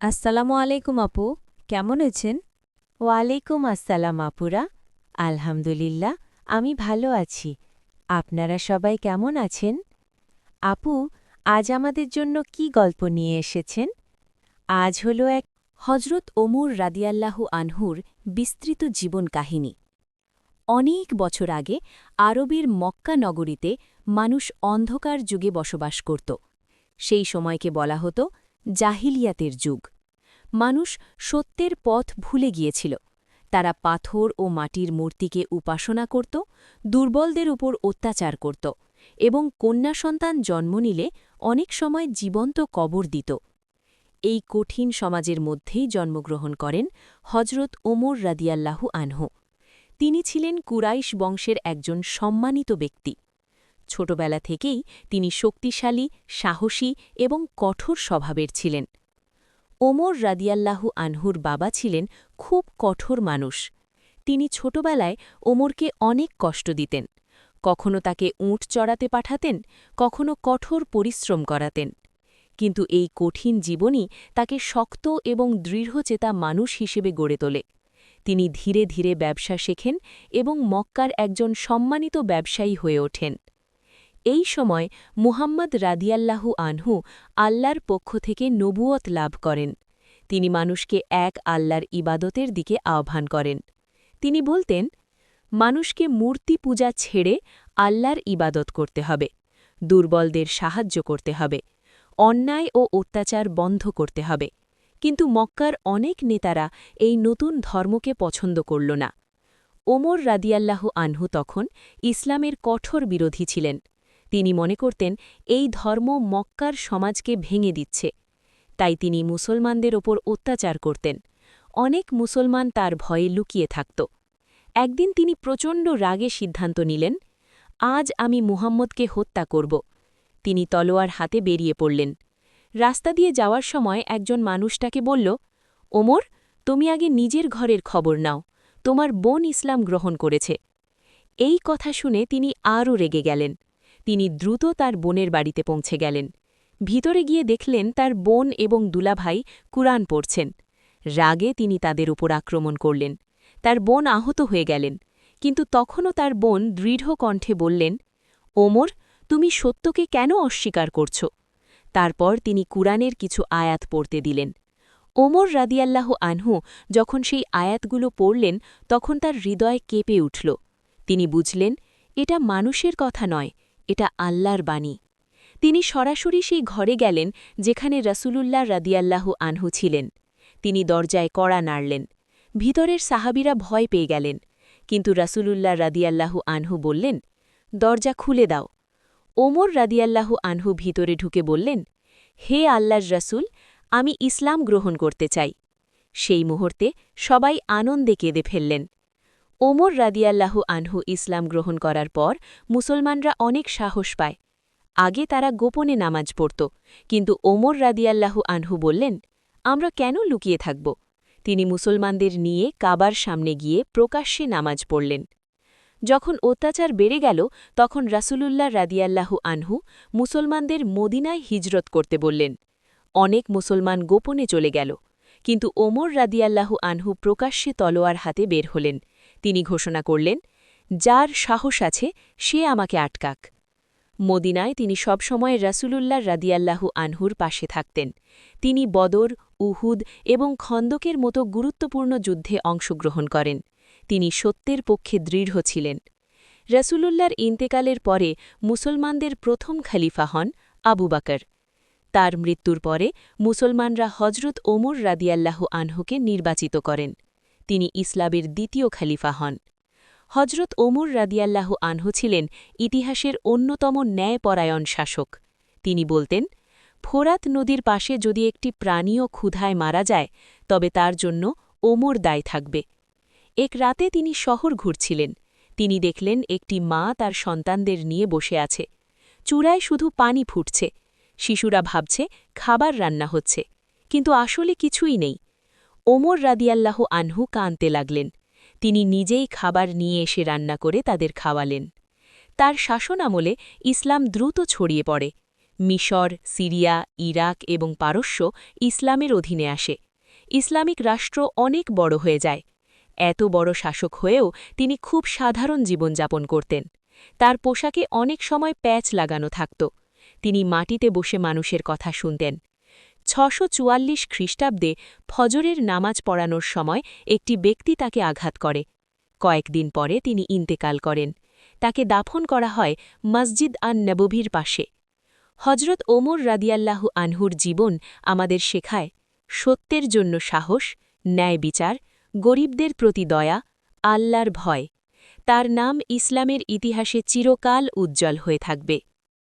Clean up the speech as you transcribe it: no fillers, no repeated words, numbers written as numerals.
আসসালামু আলাইকুম আপু, কেমন আছেন? ওয়ালাইকুম আসসালাম আপুরা। আলহামদুলিল্লাহ, আমি ভালো আছি। আপনারা সবাই কেমন আছেন? আপু, আজ আমাদের জন্য কি গল্প নিয়ে এসেছেন? আজ হলো এক হজরত ওমর রাদিয়াল্লাহু আনহুর বিস্তৃত জীবন কাহিনী। অনেক বছর আগে আরবের মক্কা নগরীতে মানুষ অন্ধকার যুগে বসবাস করত। সেই সময়কে বলা হতো জাহিলিয়াতের যুগ। মানুষ সত্যের পথ ভুলে গিয়েছিল। তারা পাথর ও মাটির মূর্তিকে উপাসনা করত, দুর্বলদের উপর অত্যাচার করত এবং কন্যা সন্তান জন্ম নিলে অনেক সময় জীবন্ত কবর দিত। এই কঠিন সমাজের মধ্যেই জন্মগ্রহণ করেন হজরত ওমর রাদিয়াল্লাহু আনহু। তিনি ছিলেন কুরাইশ বংশের একজন সম্মানিত ব্যক্তি। ছোটবেলা থেকেই তিনি শক্তিশালী, সাহসী এবং কঠোর স্বভাবের ছিলেন। ওমর রাদিয়াল্লাহু আনহুর বাবা ছিলেন খুব কঠোর মানুষ। তিনি ছোটবেলায় ওমরকে অনেক কষ্ট দিতেন। কখনো তাকে উঁট চড়াতে পাঠাতেন, কখনো কঠোর পরিশ্রম করাতেন। কিন্তু এই কঠিন জীবনই তাকে শক্ত এবং দৃঢ়চেতা মানুষ হিসেবে গড়ে তোলে। তিনি ধীরে ধীরে ব্যবসা শেখেন এবং মক্কার একজন সম্মানিত ব্যবসায়ী হয়ে ওঠেন। এই সময় মুহাম্মদ রাদিয়াল্লাহু আনহু আল্লাহর পক্ষ থেকে নবুয়ত লাভ করেন। তিনি মানুষকে এক আল্লাহর ইবাদতের দিকে আহ্বান করেন। তিনি বলতেন, মানুষকে মূর্তি পূজা ছেড়ে আল্লাহর ইবাদত করতে হবে, দুর্বলদের সাহায্য করতে হবে, অন্যায় ও অত্যাচার বন্ধ করতে হবে। কিন্তু মক্কার অনেক নেতারা এই নতুন ধর্মকে পছন্দ করল না। ওমর রাদিয়াল্লাহু আনহু তখন ইসলামের কঠোর বিরোধী ছিলেন। তিনি মনে করতেন এই ধর্ম মক্কার সমাজকে ভেঙে দিচ্ছে। তাই তিনি মুসলমানদের ওপর অত্যাচার করতেন। অনেক মুসলমান তার ভয়ে লুকিয়ে থাকত। একদিন তিনি প্রচণ্ড রাগে সিদ্ধান্ত নিলেন, আজ আমি মুহাম্মদকে হত্যা করব। তিনি তলোয়ার হাতে বেরিয়ে পড়লেন। রাস্তা দিয়ে যাওয়ার সময় একজন মানুষ তাকে বলল, ওমর, তুমি আগে নিজের ঘরের খবর নাও, তোমার বোন ইসলাম গ্রহণ করেছে। এই কথা শুনে তিনি আরও রেগে গেলেন। তিনি দ্রুত তার বোনের বাড়িতে পৌঁছে গেলেন। ভিতরে গিয়ে দেখলেন তার বোন এবং দুলাভাই কুরআন পড়ছেন। রাগে তিনি তাদের উপর আক্রমণ করলেন। তার বোন আহত হয়ে গেলেন, কিন্তু তখনও তার বোন দৃঢ় কণ্ঠে বললেন, ওমর, তুমি সত্যকে কেন অস্বীকার করছ? তারপর তিনি কুরআনের কিছু আয়াত পড়তে দিলেন। ওমর রাদিয়াল্লাহু আনহু যখন সেই আয়াতগুলো পড়লেন তখন তার হৃদয় কেঁপে উঠল। তিনি বুঝলেন, এটা মানুষের কথা নয়, এটা আল্লাহর বাণী। তিনি সরাসরি সেই ঘরে গেলেন যেখানে রাসূলুল্লাহ রাদিয়াল্লাহু আনহু ছিলেন। তিনি দরজায় কড়া নাড়লেন। ভিতরের সাহাবীরা ভয় পেয়ে গেলেন, কিন্তু রাসূলুল্লাহ রাদিয়াল্লাহু আনহু বললেন, দরজা খুলে দাও। ওমর রাদিয়াল্লাহু আনহু ভিতরে ঢুকে বললেন, হে আল্লাহর রাসূল, আমি ইসলাম গ্রহণ করতে চাই। সেই মুহূর্তে সবাই আনন্দে কেঁদে ফেললেন। ওমর রাদিয়াল্লাহু আনহু ইসলাম গ্রহণ করার পর মুসলমানরা অনেক সাহস পায়। আগে তারা গোপনে নামাজ পড়ত, কিন্তু ওমর রাদিয়াল্লাহু আনহু বললেন, আমরা কেন লুকিয়ে থাকব? তিনি মুসলমানদের নিয়ে কাবার সামনে গিয়ে প্রকাশ্যে নামাজ পড়লেন। যখন অত্যাচার বেড়ে গেল তখন রাসূলুল্লাহ রাদিয়াল্লাহু আনহু মুসলমানদের মদিনায় হিজরত করতে বললেন। অনেক মুসলমান গোপনে চলে গেল, কিন্তু ওমর রাদিয়াল্লাহু আনহু প্রকাশ্যে তলোয়ার হাতে বের হলেন। তিনি ঘোষণা করলেন, যার সাহস আছে সে আমাকে আটকাক। মদিনায় তিনি সবসময় রাসূলুল্লাহ রাদিয়াল্লাহু আনহুর পাশে থাকতেন। তিনি বদর, উহুদ এবং খন্দকের মতো গুরুত্বপূর্ণ যুদ্ধে অংশগ্রহণ করেন। তিনি সত্যের পক্ষে দৃঢ় ছিলেন। রাসূলুল্লাহর ইন্তেকালের পরে মুসলমানদের প্রথম খলিফা হন আবু বকর। তার মৃত্যুর পরে মুসলমানরা হজরত ওমর রাদিয়াল্লাহু আনহুকে নির্বাচিত করেন। তিনি ইসলামের দ্বিতীয় খলিফা হন। হজরত ওমর রাদিয়াল্লাহু আনহু ছিলেন ইতিহাসের অন্যতম ন্যায়পরায়ণ শাসক। তিনি বলতেন, ফোরাত নদীর পাশে যদি একটি প্রাণীও ক্ষুধায় মারা যায় তবে তার জন্য ওমর দায় থাকবে। এক রাতে তিনি শহর ঘুরছিলেন। তিনি দেখলেন একটি মা তার সন্তানদের নিয়ে বসে আছে। চূড়ায় শুধু পানি ফুটছে। শিশুরা ভাবছে খাবার রান্না হচ্ছে, কিন্তু আসলে কিছুই নেই। ওমর রাদিয়াল্লাহু আনহু কাঁদতে লাগলেন। তিনি নিজেই খাবার নিয়ে এসে রান্না করে তাদের খাওয়ালেন। তার শাসনামলে ইসলাম দ্রুত ছড়িয়ে পড়ে। মিশর, সিরিয়া, ইরাক এবং পারস্য ইসলামের অধীনে আসে। ইসলামিক রাষ্ট্র অনেক বড় হয়ে যায়। এত বড় শাসক হয়েও তিনি খুব সাধারণ জীবনযাপন করতেন। তার পোশাকে অনেক সময় প্যাচ লাগানো থাকত। তিনি মাটিতে বসে মানুষের কথা শুনতেন। ৬৪৪ খ্রিস্টাব্দে ফজরের নামাজ পড়ানোর সময় একটি ব্যক্তি তাকে আঘাত করে। কয়েকদিন পরে তিনি ইন্তেকাল করেন। তাকে দাফন করা হয় মসজিদ আন-নববীর পাশে। হজরত ওমর রাদিয়াল্লাহু আনহুর জীবন আমাদের শেখায় সত্যের জন্য সাহস, ন্যায় বিচার, গরিবদের প্রতি দয়া, আল্লাহর ভয়। তার নাম ইসলামের ইতিহাসে চিরকাল উজ্জ্বল হয়ে থাকবে।